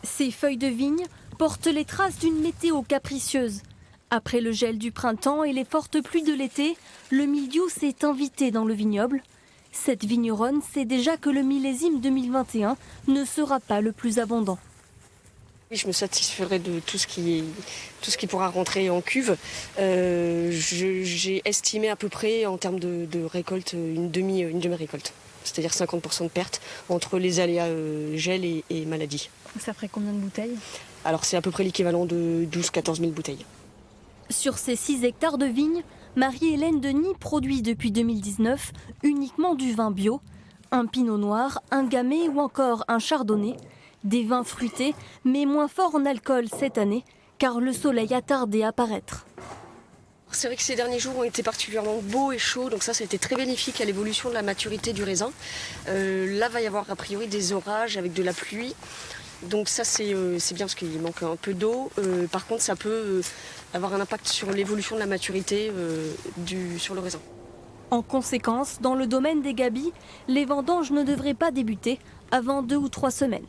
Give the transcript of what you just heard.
Ces feuilles de vigne portent les traces d'une météo capricieuse. Après le gel du printemps et les fortes pluies de l'été, le mildiou s'est invité dans le vignoble. Cette vigneronne sait déjà que le millésime 2021 ne sera pas le plus abondant. Je me satisferai de tout ce qui pourra rentrer en cuve. J'ai estimé à peu près en termes de récolte une demi-récolte. C'est-à-dire 50% de perte entre les aléas gel et maladie. Ça ferait combien de bouteilles? Alors c'est à peu près l'équivalent de 12-14 000 bouteilles. Sur ces 6 hectares de vignes, Marie-Hélène Denis produit depuis 2019 uniquement du vin bio, un pinot noir, un gamay ou encore un chardonnay. Des vins fruités, mais moins forts en alcool cette année, car le soleil a tardé à paraître. C'est vrai que ces derniers jours ont été particulièrement beaux et chauds, donc ça a été très bénéfique à l'évolution de la maturité du raisin. Là, va y avoir a priori des orages avec de la pluie, donc ça c'est bien parce qu'il manque un peu d'eau. Par contre, ça peut avoir un impact sur l'évolution de la maturité sur le raisin. En conséquence, dans le domaine des gabis, les vendanges ne devraient pas débuter avant 2 ou 3 semaines.